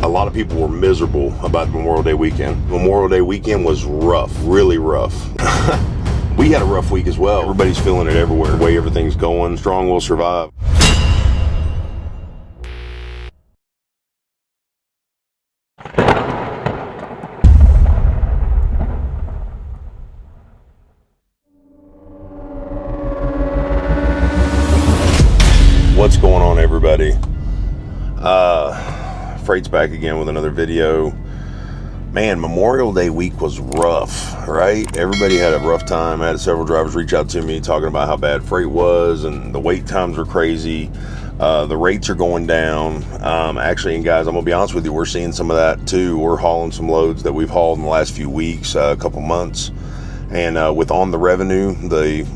a lot of people were miserable about Memorial Day weekend. Memorial Day weekend was rough, really rough. We had a rough week as well. Everybody's feeling it everywhere. The way everything's going, strong will survive. What's going on, everybody? Freight's back again with another video. Man, Memorial Day week was rough, right? Everybody had a rough time. I had several drivers reach out to me talking about how bad freight was, and the wait times were crazy. The rates are going down. Actually, and guys, I'm gonna be honest with you, we're seeing some of that too. We're hauling some loads that we've hauled in the last few weeks, a couple months. And with On the Revenue, the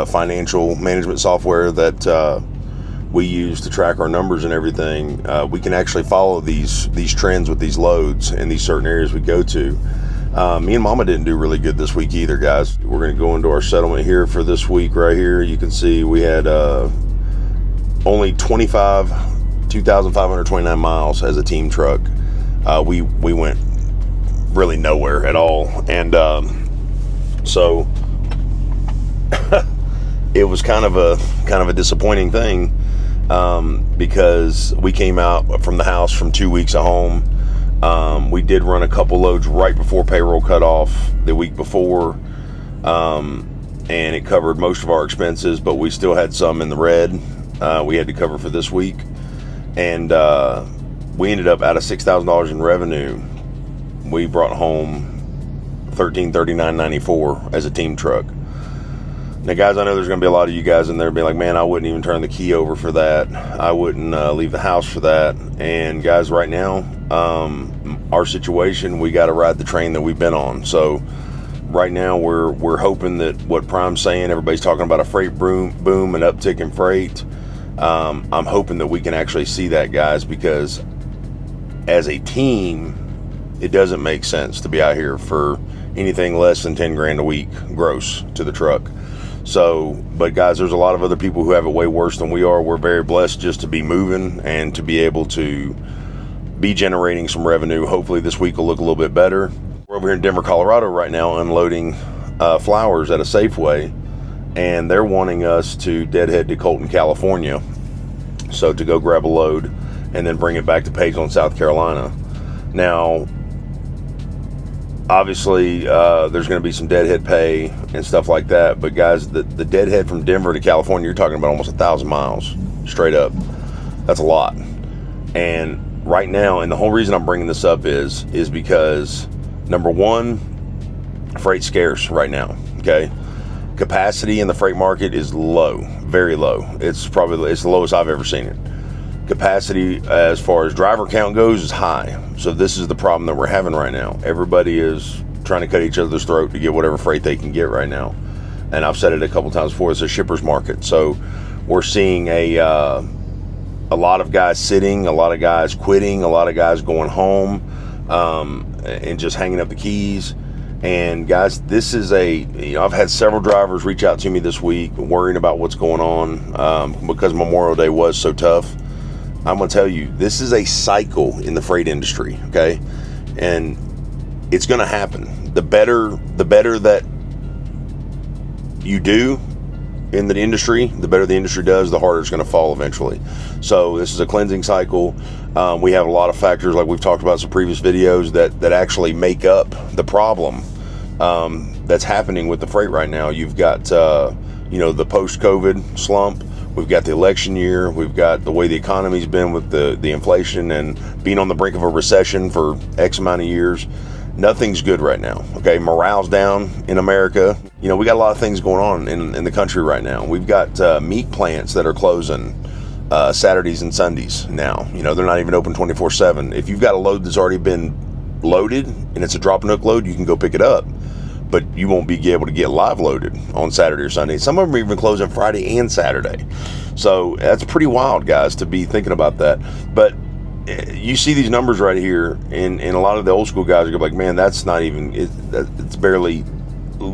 financial management software that we use to track our numbers and everything, we can actually follow these trends with these loads in these certain areas we go to. Me and Mama didn't do really good this week either, guys. We're going to go into our settlement here for this week right here. You can see we had only 2,529 miles as a team truck. We went really nowhere at all, and so it was kind of a disappointing thing. Because we came out from the house from 2 weeks at home. We did run a couple loads right before payroll cut off the week before, and it covered most of our expenses, but we still had some in the red we had to cover for this week, and we ended up out of $6,000 in revenue. We brought home $1,339.94 as a team truck. Now, guys, I know there's going to be a lot of you guys in there being like, man, I wouldn't even turn the key over for that. I wouldn't leave the house for that. And guys, right now, our situation, we got to ride the train that we've been on. So right now we're hoping that what Prime's saying, everybody's talking about a freight boom, an uptick in freight. I'm hoping that we can actually see that, guys, because as a team, it doesn't make sense to be out here for anything less than 10 grand a week gross to the truck. So, but guys, there's a lot of other people who have it way worse than we are. We're very blessed just to be moving and to be able to be generating some revenue. Hopefully this week will look a little bit better. We're over here in Denver, Colorado right now unloading flowers at a Safeway, and they're wanting us to deadhead to Colton, California. So to go grab a load and then bring it back to Pageland, South Carolina. Now, obviously, there's going to be some deadhead pay and stuff like that. But guys, the deadhead from Denver to California, you're talking about almost 1,000 miles straight up. That's a lot. And right now, and the whole reason I'm bringing this up is because, number one, freight's scarce right now. Okay, capacity in the freight market is low, very low. It's the lowest I've ever seen it. Capacity as far as driver count goes is high. So this is the problem that we're having right now. Everybody is trying to cut each other's throat to get whatever freight they can get right now. And I've said it a couple times before, it's a shipper's market. So we're seeing a lot of guys sitting, a lot of guys quitting, a lot of guys going home and just hanging up the keys. And guys, this is I've had several drivers reach out to me this week worrying about what's going on because Memorial Day was so tough. I'm going to tell you, this is a cycle in the freight industry, okay? And it's going to happen. The better that you do in the industry, the better the industry does, the harder it's going to fall eventually. So this is a cleansing cycle. We have a lot of factors, like we've talked about in some previous videos, that actually make up the problem that's happening with the freight right now. You've got, the post-COVID slump. We've got the election year. We've got the way the economy's been with the inflation and being on the brink of a recession for X amount of years. Nothing's good right now. Okay, morale's down in America. We got a lot of things going on in the country right now. We've got meat plants that are closing Saturdays and Sundays now. They're not even open 24/7. If you've got a load that's already been loaded and it's a drop and hook load, you can go pick it up. But you won't be able to get live loaded on Saturday or Sunday. Some of them are even closing Friday and Saturday. So that's pretty wild, guys, to be thinking about that. But you see these numbers right here, and a lot of the old school guys are like, man, that's not even, it's barely,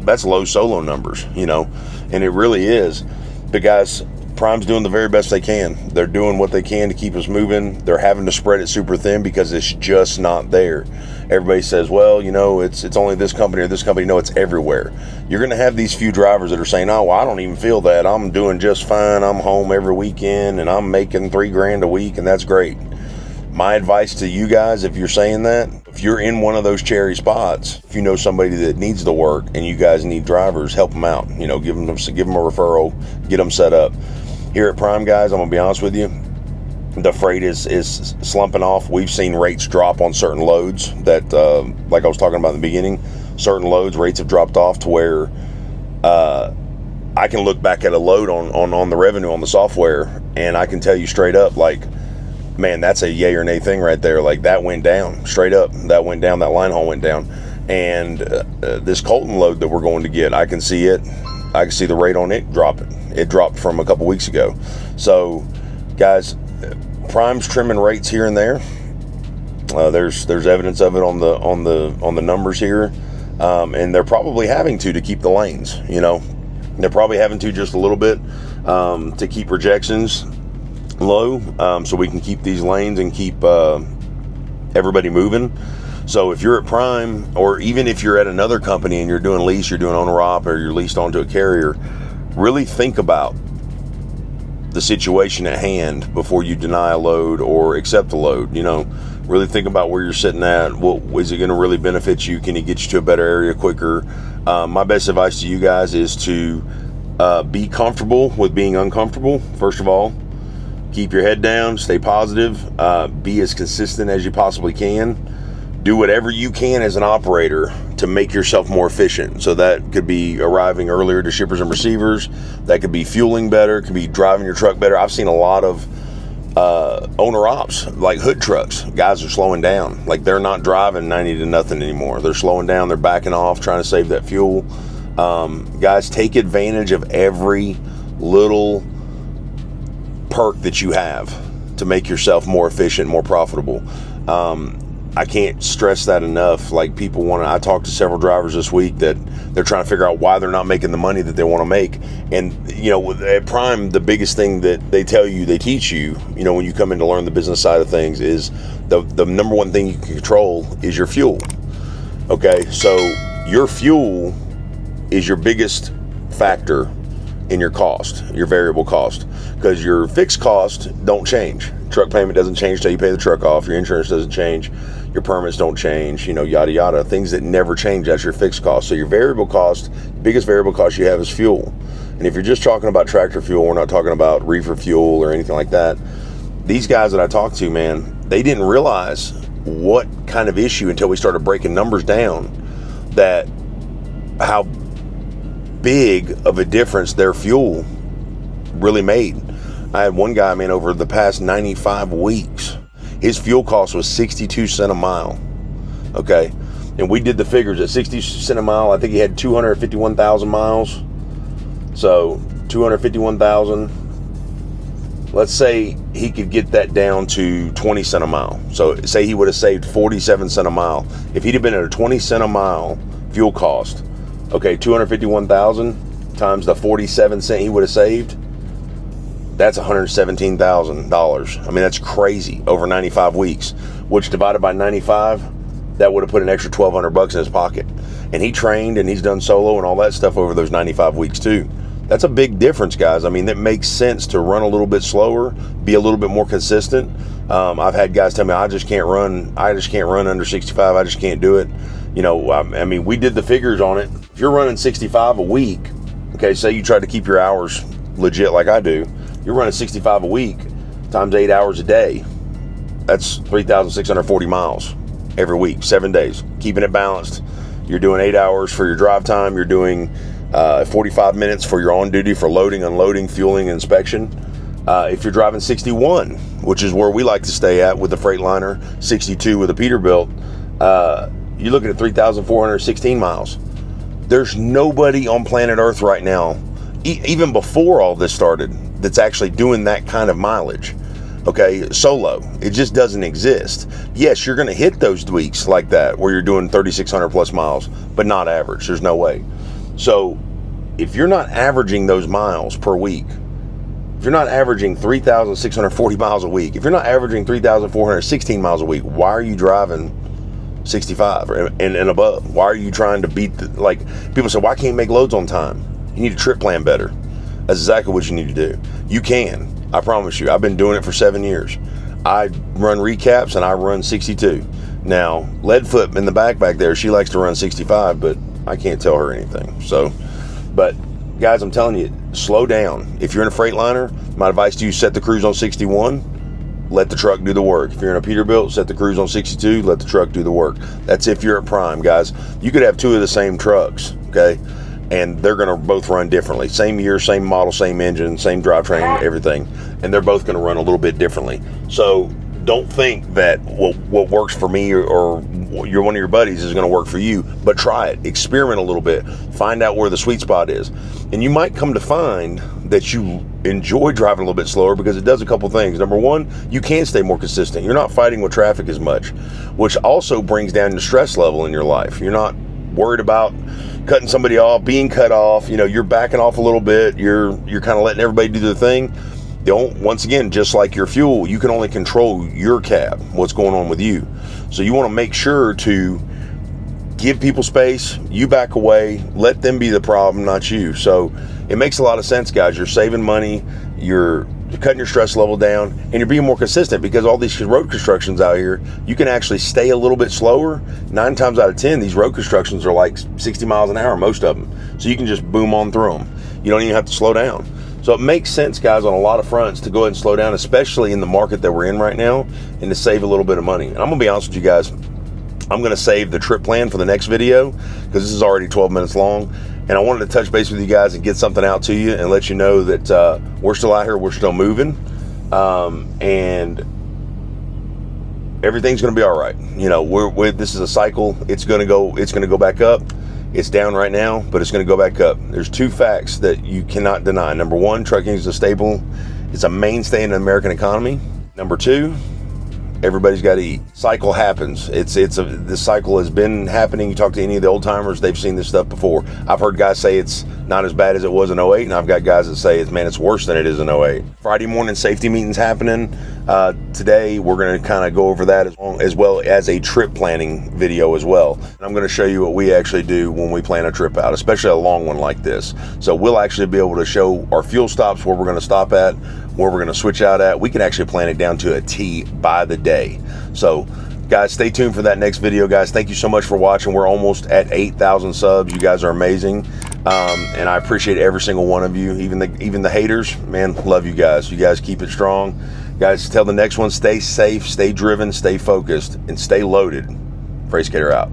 that's low solo numbers, and it really is. But guys, Prime's doing the very best they can. They're doing what they can to keep us moving. They're having to spread it super thin because it's just not there. Everybody says, well, you know, it's only this company or this company. No, it's everywhere. You're going to have these few drivers that are saying, oh, well, I don't even feel that. I'm doing just fine. I'm home every weekend and I'm making $3,000 a week, and that's great. My advice to you guys, if you're saying that, if you're in one of those cherry spots, if you know somebody that needs the work and you guys need drivers, help them out. You know, give them a referral, get them set up. Here at Prime, guys, I'm gonna be honest with you, the freight is slumping off. We've seen rates drop on certain loads that, like I was talking about in the beginning, certain loads, rates have dropped off to where I can look back at a load on the revenue on the software, and I can tell you straight up, like, man, that's a yay or nay thing right there. Like, that went down straight up. That went down. That line haul went down. And this Colton load that we're going to get, I can see it. I can see the rate on it dropping. It dropped from a couple weeks ago. So, guys, Prime's trimming rates here and there. There's evidence of it on the numbers here, and they're probably having to keep the lanes. You know, they're probably having to just a little bit to keep rejections low, so we can keep these lanes and keep everybody moving. So if you're at Prime, or even if you're at another company and you're doing lease, you're doing owner op, or you're leased onto a carrier, really think about the situation at hand before you deny a load or accept a load. You know, really think about where you're sitting at. What is it going to really benefit you? Can it get you to a better area quicker? My best advice to you guys is to be comfortable with being uncomfortable. First of all, keep your head down, stay positive, be as consistent as you possibly can. Do whatever you can as an operator to make yourself more efficient. So that could be arriving earlier to shippers and receivers. That could be fueling better. It could be driving your truck better. I've seen a lot of owner ops, like hood trucks. Guys are slowing down. Like, they're not driving 90 to nothing anymore. They're slowing down. They're backing off, trying to save that fuel. Guys, take advantage of every little perk that you have to make yourself more efficient, more profitable. I can't stress that enough. Like, people I talked to several drivers this week that they're trying to figure out why they're not making the money that they want to make. And, you know, at Prime, the biggest thing that they teach you, you know, when you come in to learn the business side of things, is the number one thing you can control is your fuel. Okay, so your fuel is your biggest factor in your cost, your variable cost, because your fixed cost don't change. Truck payment doesn't change till you pay the truck off. Your insurance doesn't change. Your permits don't change, you know, yada, yada. Things that never change, that's your fixed cost. So your variable cost, biggest variable cost you have is fuel. And if you're just talking about tractor fuel, we're not talking about reefer fuel or anything like that. These guys that I talked to, man, they didn't realize what kind of issue until we started breaking numbers down, that how big of a difference their fuel really made. I had one guy, man, over the past 95 weeks, his fuel cost was 62 cents a mile. Okay, and we did the figures at 60 cents a mile. I think he had 251,000 miles. So 251,000. Let's say he could get that down to 20 cents a mile. So say he would have saved 47 cents a mile. If he'd have been at a 20 cent a mile fuel cost, okay, 251,000 times the 47 cent he would have saved, that's $117,000. I mean, that's crazy over 95 weeks, which divided by 95, that would have put an extra $1,200 in his pocket. And he trained and he's done solo and all that stuff over those 95 weeks too. That's a big difference, guys. I mean, that makes sense to run a little bit slower, be a little bit more consistent. I've had guys tell me, I just can't run under 65. I just can't do it. You know, I mean, we did the figures on it. If you're running 65 a week, okay, say you try to keep your hours legit like I do, you're running 65 a week times 8 hours a day. That's 3,640 miles every week, 7 days, keeping it balanced. You're doing 8 hours for your drive time. You're doing 45 minutes for your on duty for loading, unloading, fueling, inspection. If you're driving 61, which is where we like to stay at with the Freightliner, 62 with a Peterbilt, you're looking at 3,416 miles. There's nobody on planet Earth right now, even before all this started, that's actually doing that kind of mileage. Okay, solo. It just doesn't exist. Yes, you're going to hit those weeks like that where you're doing 3,600 plus miles, but not average. There's no way. So if you're not averaging those miles per week, If you're not averaging 3,640 miles a week, if you're not averaging 3,416 miles a week, why are you driving 65 and above? Why are you trying to beat like people say, why can't you make loads on time? You need to trip plan better. That's exactly what you need to do. You can. I promise you. I've been doing it for 7 years. I run recaps and I run 62. Now, Leadfoot in the back there, she likes to run 65, but I can't tell her anything. So, but guys, I'm telling you, slow down. If you're in a Freightliner, my advice to you, set the cruise on 61, let the truck do the work. If you're in a Peterbilt, set the cruise on 62, let the truck do the work. That's if you're at prime, guys. You could have two of the same trucks, okay? And they're gonna both run differently. Same year, same model, same engine, same drivetrain, everything. And they're both gonna run a little bit differently. So don't think that what works for me or you're one of your buddies is going to work for you, but try it, experiment a little bit, find out where the sweet spot is. And you might come to find that you enjoy driving a little bit slower because it does a couple things. Number one, you can stay more consistent. You're not fighting with traffic as much, which also brings down your stress level in your life. You're not worried about cutting somebody off, being cut off. You know, you're backing off a little bit. You're kind of letting everybody do their thing. Once again, just like your fuel, you can only control your cab, what's going on with you. So you want to make sure to give people space, you back away, let them be the problem, not you. So it makes a lot of sense, guys. You're saving money, you're cutting your stress level down, and you're being more consistent because all these road constructions out here, you can actually stay a little bit slower. 9 times out of 10, these road constructions are like 60 miles an hour, most of them. So you can just boom on through them. You don't even have to slow down. So it makes sense, guys, on a lot of fronts to go ahead and slow down, especially in the market that we're in right now, and to save a little bit of money. And I'm going to be honest with you guys, I'm going to save the trip plan for the next video because this is already 12 minutes long. And I wanted to touch base with you guys and get something out to you and let you know that we're still out here, we're still moving, and everything's going to be all right. You know, this is a cycle. It's going to go back up. It's down right now, but it's going to go back up. There's 2 facts that you cannot deny. Number 1, trucking is a staple. It's a mainstay in the American economy. Number 2, everybody's got to eat. Cycle happens. This cycle has been happening. You talk to any of the old timers, they've seen this stuff before. I've heard guys say it's not as bad as it was in 08, and I've got guys that say it's worse than it is in 08. Friday morning safety meetings happening. Today we're going to kind of go over that as well as a trip planning video as well. And I'm going to show you what we actually do when we plan a trip out, especially a long one like this. So we'll actually be able to show our fuel stops, where we're going to stop at, where we're going to switch out at. We can actually plan it down to a T by the day. So guys, stay tuned for that next video, guys. Thank you so much for watching. We're almost at 8,000 subs. You guys are amazing. And I appreciate every single one of you, even the haters, man, love you guys. You guys keep it strong. Guys, till the next one, stay safe, stay driven, stay focused, and stay loaded. Freight Skater out.